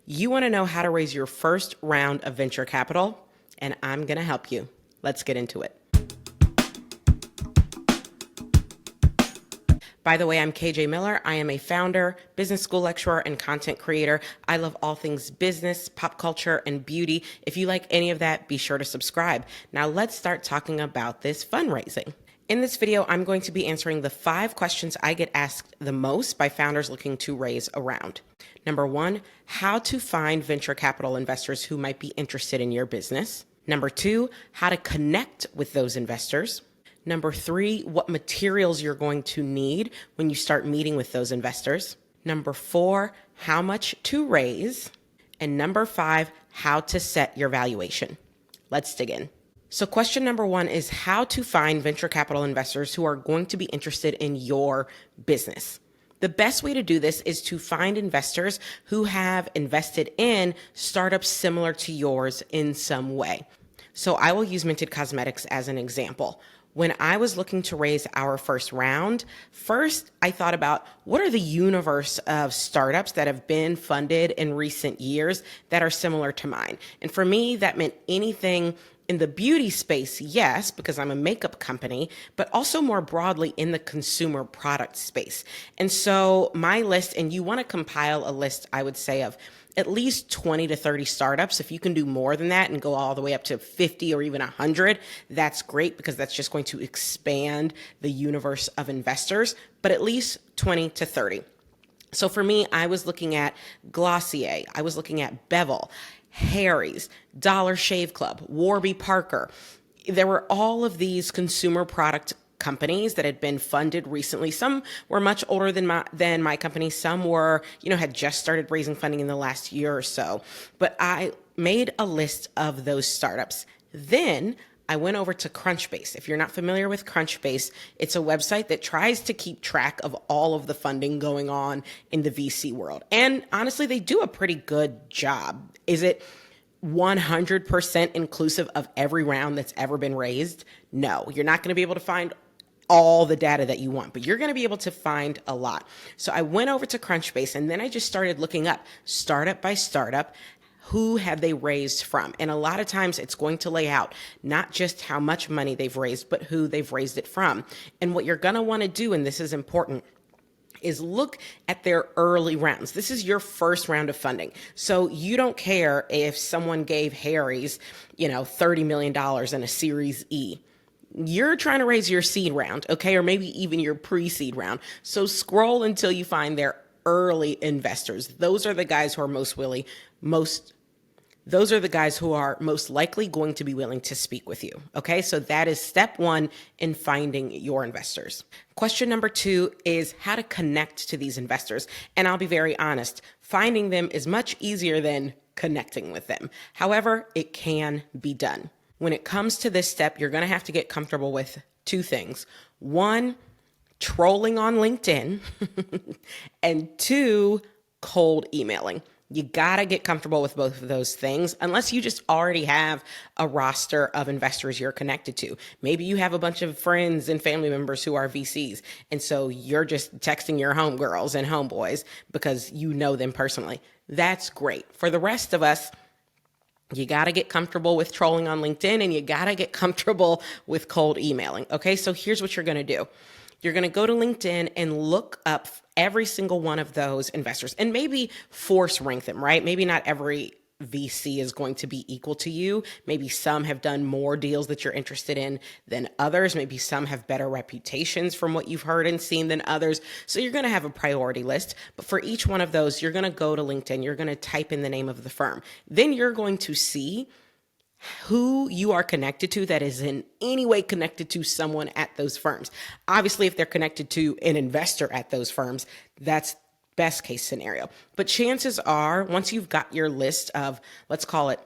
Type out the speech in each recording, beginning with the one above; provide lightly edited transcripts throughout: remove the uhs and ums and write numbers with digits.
You want to know how to raise your first round of venture capital, and I'm going to help you. Let's get into it. By the way, I'm KJ Miller. I am a founder, business school lecturer, and content creator. I love all things business, pop culture, and beauty. If you like any of that, be sure to subscribe. Now let's start talking about this fundraising. In this video, I'm going to be answering the 5 questions I get asked the most by founders looking to raise a round. Number 1, how to find venture capital investors who might be interested in your business. Number 2, how to connect with those investors. Number 3, what materials you're going to need when you start meeting with those investors. Number 4, how much to raise. And number 5, how to set your valuation. Let's dig in. So question number 1 is how to find venture capital investors who are going to be interested in your business. The best way to do this is to find investors who have invested in startups similar to yours in some way. So I will use Minted Cosmetics as an example. When I was looking to raise our first round, first I thought about what are the universe of startups that have been funded in recent years that are similar to mine. And for me, that meant anything in the beauty space, yes, because I'm a makeup company, but also more broadly in the consumer product space. And so my list, and you want to compile a list, I would say, of at least 20 to 30 startups. If you can do more than that and go all the way up to 50 or even 100, that's great because that's just going to expand the universe of investors, but at least 20 to 30. So for me, I was looking at Glossier, I was looking at Bevel, Harry's, Dollar Shave Club, Warby Parker. There were all of these consumer product companies that had been funded recently. Some were much older than my company. Some were, had just started raising funding in the last year or so. But I made a list of those startups. Then I went over to Crunchbase. If you're not familiar with Crunchbase, it's a website that tries to keep track of all of the funding going on in the VC world. And honestly, they do a pretty good job. Is it 100% inclusive of every round that's ever been raised? No, you're not going to be able to find all the data that you want, but you're going to be able to find a lot. So I went over to Crunchbase and then I just started looking up startup by startup. Who have they raised from? And a lot of times it's going to lay out not just how much money they've raised, but who they've raised it from. And what you're going to want to do, and this is important, is look at their early rounds. This is your first round of funding. So you don't care if someone gave Harry's, $30 million in a Series E. You're trying to raise your seed round, okay? Or maybe even your pre-seed round. So scroll until you find their early investors. Those are the guys who are most likely going to be willing to speak with you. Okay, so that is step 1 in finding your investors. Question number 2 is how to connect to these investors. And I'll be very honest, finding them is much easier than connecting with them. However, it can be done. When it comes to this step, you're going to have to get comfortable with 2 things. 1, trolling on LinkedIn, and 2, cold emailing. You got to get comfortable with both of those things unless you just already have a roster of investors you're connected to. Maybe you have a bunch of friends and family members who are VCs. And so you're just texting your homegirls and homeboys because you know them personally. That's great. For the rest of us, you got to get comfortable with trolling on LinkedIn and you got to get comfortable with cold emailing. Okay, so here's what you're going to do. You're going to go to LinkedIn and look up every single one of those investors and maybe force rank them, right? Maybe not every VC is going to be equal to you. Maybe some have done more deals that you're interested in than others. Maybe some have better reputations from what you've heard and seen than others. So you're going to have a priority list. But for each one of those, you're going to go to LinkedIn. You're going to type in the name of the firm. Then you're going to see who you are connected to that is in any way connected to someone at those firms. Obviously, if they're connected to an investor at those firms, that's best case scenario. But chances are, once you've got your list of, let's call it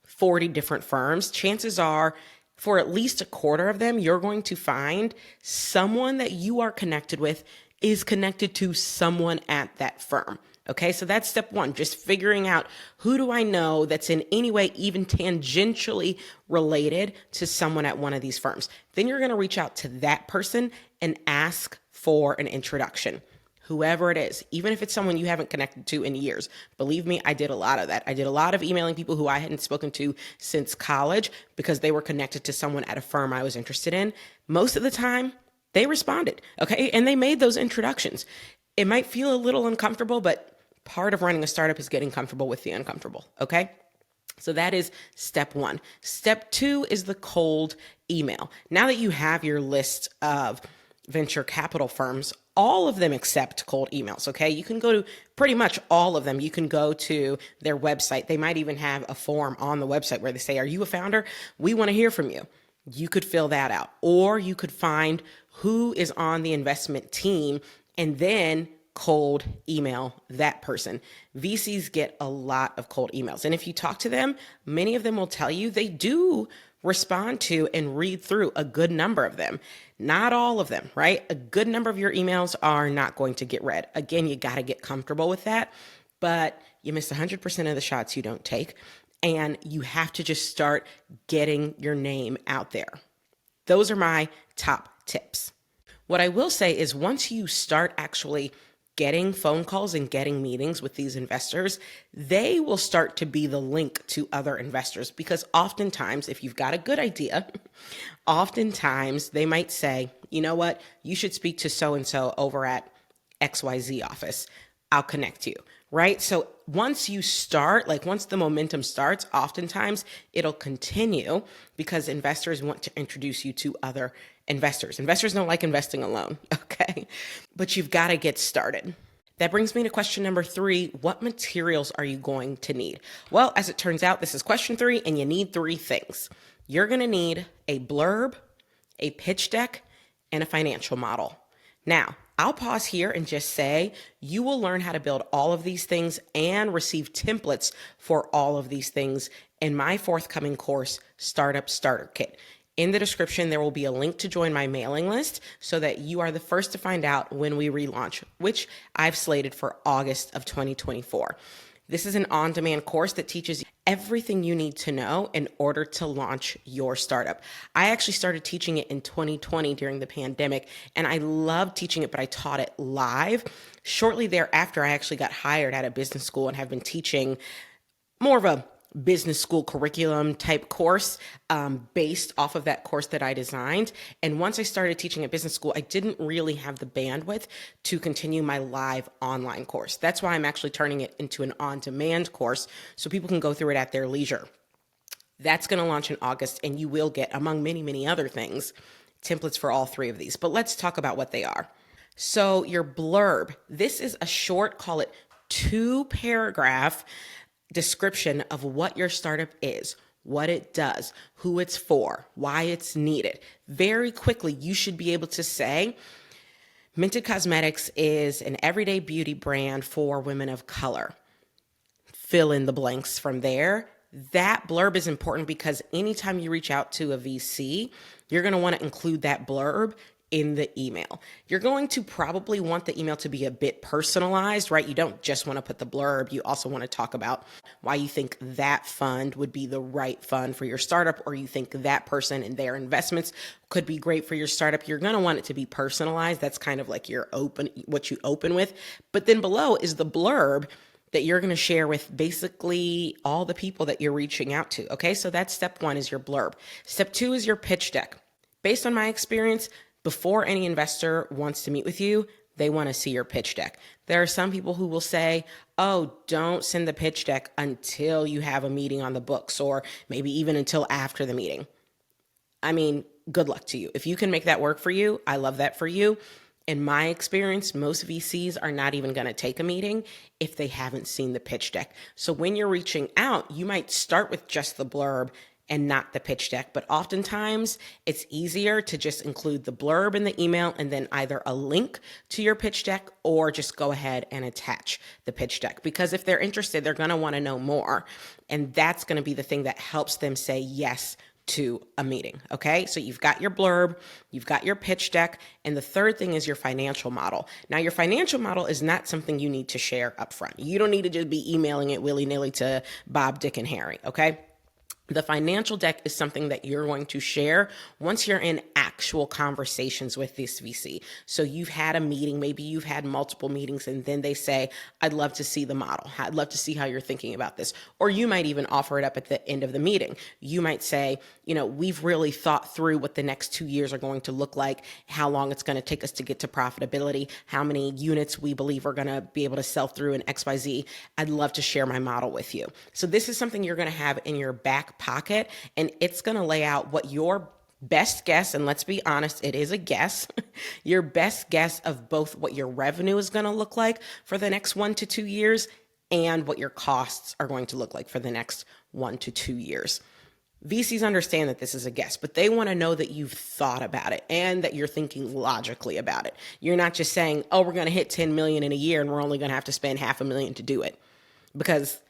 40 different firms, chances are for at least a quarter of them, you're going to find someone that you are connected with is connected to someone at that firm. Okay, so that's step 1, just figuring out who do I know that's in any way even tangentially related to someone at one of these firms. Then you're going to reach out to that person and ask for an introduction. whoever it is, even if it's someone you haven't connected to in years. Believe me, I did a lot of that. I did a lot of emailing people who I hadn't spoken to since college because they were connected to someone at a firm I was interested in. Most of the time, they responded, okay? And they made those introductions. It might feel a little uncomfortable, but part of running a startup is getting comfortable with the uncomfortable, okay? So that is step one. Step two is the cold email. Now that you have your list of venture capital firms, all of them accept cold emails, okay? You can go to pretty much all of them. You can go to their website. They might even have a form on the website where they say, are you a founder? We want to hear from you. You could fill that out, or you could find who is on the investment team and then cold email that person. VCs get a lot of cold emails. And if you talk to them, many of them will tell you they do respond to and read through a good number of them. Not all of them, right? A good number of your emails are not going to get read. Again, you got to get comfortable with that, but you miss 100% of the shots you don't take. And you have to just start getting your name out there. Those are my top tips. What I will say is once you start actually getting phone calls and getting meetings with these investors, they will start to be the link to other investors, because oftentimes, if you've got a good idea, oftentimes they might say, you know what, you should speak to so-and-so over at XYZ office. I'll connect you, right? So once you start, once the momentum starts, oftentimes it'll continue because investors want to introduce you to other investors. Investors don't like investing alone, okay? But you've got to get started. That brings me to question number 3. What materials are you going to need? Well, as it turns out, this is question 3, and you need 3 things. You're going to need a blurb, a pitch deck, and a financial model. Now, I'll pause here and just say you will learn how to build all of these things and receive templates for all of these things in my forthcoming course, Startup Starter Kit. In the description, there will be a link to join my mailing list so that you are the first to find out when we relaunch, which I've slated for August of 2024. This is an on-demand course that teaches you everything you need to know in order to launch your startup. I actually started teaching it in 2020 during the pandemic, and I loved teaching it, but I taught it live. Shortly thereafter, I actually got hired at a business school and have been teaching more of a business school curriculum type course based off of that course that I designed. And once I started teaching at business school, I didn't really have the bandwidth to continue my live online course. That's why I'm actually turning it into an on-demand course so people can go through it at their leisure. That's going to launch in August, and you will get, among many, many other things, templates for all 3 of these. But let's talk about what they are. So your blurb, this is a short, call it 2-paragraph description of what your startup is, what it does, who it's for, why it's needed. Very quickly, you should be able to say, Minted Cosmetics is an everyday beauty brand for women of color. Fill in the blanks from there. That blurb is important because anytime you reach out to a VC, you're going to want to include that blurb in the email. You're going to probably want the email to be a bit personalized, right? You don't just want to put the blurb. You also want to talk about why you think that fund would be the right fund for your startup, or you think that person and their investments could be great for your startup. You're going to want it to be personalized. That's kind of like what you open with. But then below is the blurb that you're going to share with basically all the people that you're reaching out to. Okay, so that's step 1 is your blurb. Step 2 is your pitch deck. Based on my experience, before any investor wants to meet with you, they want to see your pitch deck. There are some people who will say, oh, don't send the pitch deck until you have a meeting on the books, or maybe even until after the meeting. I mean, good luck to you. If you can make that work for you, I love that for you. In my experience, most VCs are not even going to take a meeting if they haven't seen the pitch deck. So when you're reaching out, you might start with just the blurb and not the pitch deck. But oftentimes it's easier to just include the blurb in the email and then either a link to your pitch deck or just go ahead and attach the pitch deck. Because if they're interested, they're going to want to know more. And that's going to be the thing that helps them say yes to a meeting. Okay. So you've got your blurb, you've got your pitch deck, and the third thing is your financial model. Now, your financial model is not something you need to share upfront. You don't need to just be emailing it willy-nilly to Bob, Dick, and Harry. Okay. The financial deck is something that you're going to share once you're in actual conversations with this VC. So you've had a meeting, maybe you've had multiple meetings, and then they say, I'd love to see the model. I'd love to see how you're thinking about this. Or you might even offer it up at the end of the meeting. You might say, we've really thought through what the next 2 years are going to look like, how long it's going to take us to get to profitability, how many units we believe are going to be able to sell through in XYZ. I'd love to share my model with you. So this is something you're going to have in your back pocket, and it's going to lay out what your best guess, and let's be honest, it is a guess, your best guess of both what your revenue is going to look like for the next 1 to 2 years and what your costs are going to look like for the next 1 to 2 years. VCs understand that this is a guess, but they want to know that you've thought about it and that you're thinking logically about it. You're not just saying, oh, we're going to hit 10 million in a year and we're only going to have to spend $500,000 to do it, because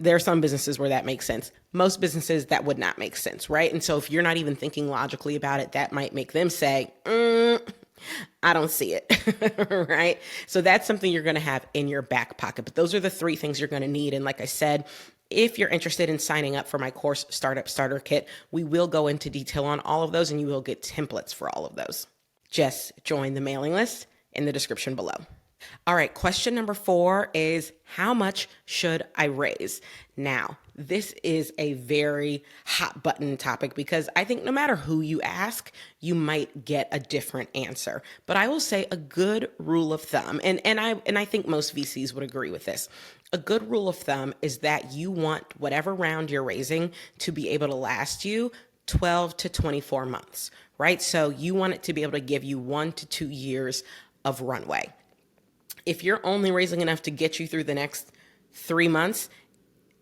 there are some businesses where that makes sense. Most businesses, that would not make sense, right? And so if you're not even thinking logically about it, that might make them say, I don't see it, right? So that's something you're going to have in your back pocket. But those are the 3 things you're going to need. And like I said, if you're interested in signing up for my course, Startup Starter Kit, we will go into detail on all of those, and you will get templates for all of those. Just join the mailing list in the description below. All right, question number 4 is, how much should I raise? Now, this is a very hot button topic because I think no matter who you ask, you might get a different answer. But I will say a good rule of thumb, and I think most VCs would agree with this. A good rule of thumb is that you want whatever round you're raising to be able to last you 12 to 24 months, right? So you want it to be able to give you 1 to 2 years of runway. If you're only raising enough to get you through the next 3 months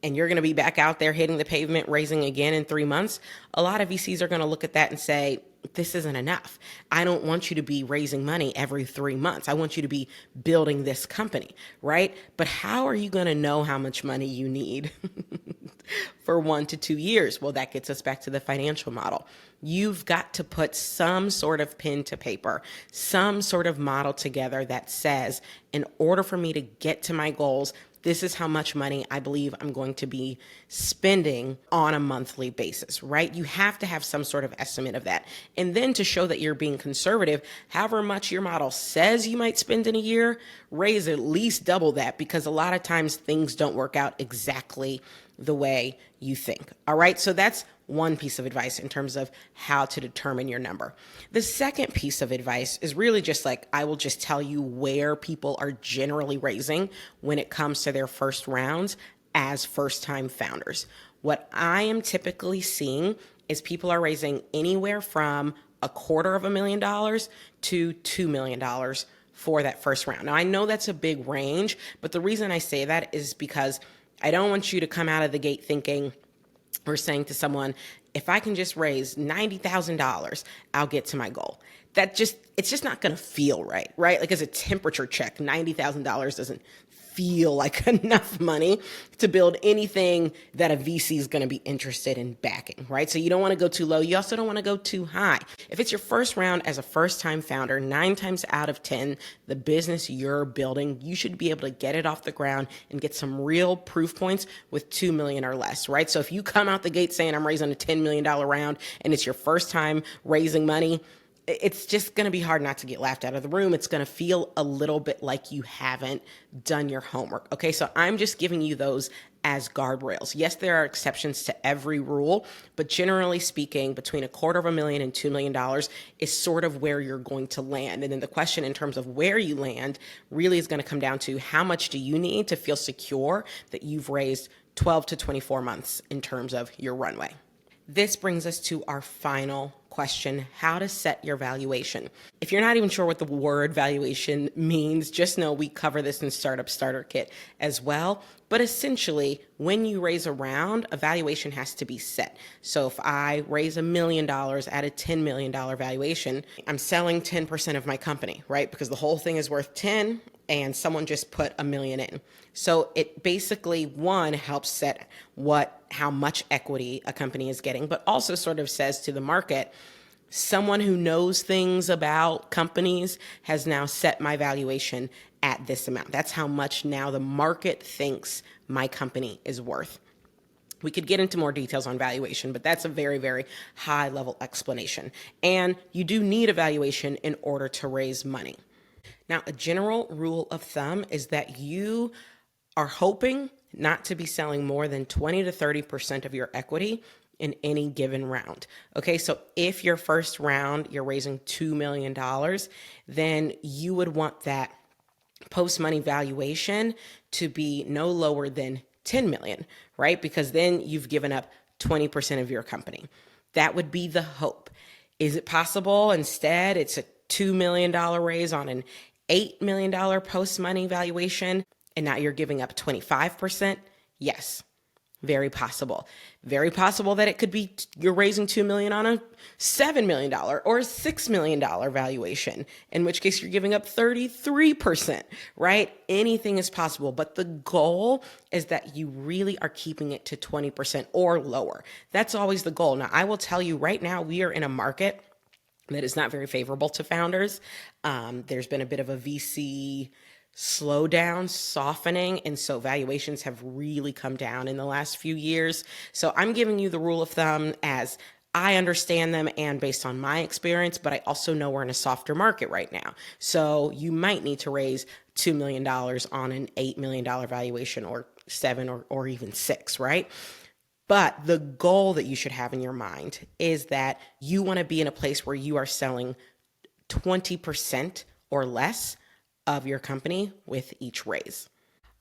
and you're going to be back out there hitting the pavement, raising again in 3 months, a lot of VCs are going to look at that and say, this isn't enough. I don't want you to be raising money every 3 months. I want you to be building this company, right? But how are you going to know how much money you need for 1 to 2 years? Well, that gets us back to the financial model. You've got to put some sort of pen to paper, some sort of model together that says, in order for me to get to my goals, this is how much money I believe I'm going to be spending on a monthly basis, right? You have to have some sort of estimate of that. And then to show that you're being conservative, however much your model says you might spend in a year, raise at least double that, because a lot of times things don't work out exactly the way you think. All right. So that's one piece of advice in terms of how to determine your number. The second piece of advice is really just like, I will just tell you where people are generally raising when it comes to their first rounds as first-time founders. What I am typically seeing is people are raising anywhere from $250,000 to $2 million for that first round. Now, I know that's a big range, but the reason I say that is because I don't want you to come out of the gate thinking or saying to someone, if I can just raise $90,000, I'll get to my goal. It's just not going to feel right? Like as a temperature check, $90,000 doesn't feel like enough money to build anything that a VC is going to be interested in backing, right? So you don't want to go too low. You also don't want to go too high. If it's your first round as a first-time founder, 9 times out of 10, the business you're building, you should be able to get it off the ground and get some real proof points with $2 million or less, right? So if you come out the gate saying I'm raising a $10 million round and it's your first time raising money, it's just going to be hard not to get laughed out of the room. It's going to feel a little bit like you haven't done your homework. Okay, so I'm just giving you those as guardrails. Yes, there are exceptions to every rule, but generally speaking, between $250,000 and $2 million is sort of where you're going to land. And then the question in terms of where you land really is going to come down to how much do you need to feel secure that you've raised 12 to 24 months in terms of your runway. This brings us to our final question, how to set your valuation. If you're not even sure what the word valuation means, just know we cover this in Startup Starter Kit as well. But essentially, when you raise a round, a valuation has to be set. So if I raise $1 million at a $10 million valuation, I'm selling 10% of my company, right? Because the whole thing is worth 10 and someone just put $1 million in. So it basically, one, helps set how much equity a company is getting, but also sort of says to the market, someone who knows things about companies has now set my valuation at this amount. That's how much now the market thinks my company is worth. We could get into more details on valuation, but that's a very, very high level explanation. And you do need a valuation in order to raise money. Now, a general rule of thumb is that you are hoping not to be selling more than 20 to 30% of your equity in any given round. Okay, so if your first round you're raising $2 million, then you would want that post-money valuation to be no lower than 10 million, right? Because then you've given up 20% of your company. That would be the hope. Is it possible instead it's a $2 million raise on an $8 million post-money valuation and now you're giving up 25%? Yes. Very possible. Very possible that it could be you're raising $2 million on a $7 million or a $6 million valuation, in which case you're giving up 33%, right? Anything is possible, but the goal is that you really are keeping it to 20% or lower. That's always the goal. Now, I will tell you right now, we are in a market that is not very favorable to founders. There's been a bit of a VC slowdown, softening, and so valuations have really come down in the last few years. So I'm giving you the rule of thumb as I understand them and based on my experience, but I also know we're in a softer market right now. So you might need to raise $2 million on an $8 million valuation or 7 or even 6, right? But the goal that you should have in your mind is that you want to be in a place where you are selling 20% or less of your company with each raise.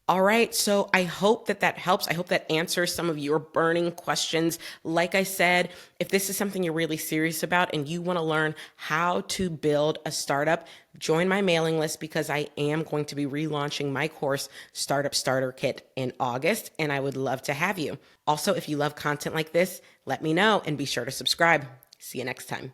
All right, so I hope that helps. I hope that answers some of your burning questions. Like I said, if this is something you're really serious about and you want to learn how to build a startup, join my mailing list because I am going to be relaunching my course, Startup Starter Kit, in August, and I would love to have you. Also, if you love content like this, let me know and be sure to subscribe. See you next time.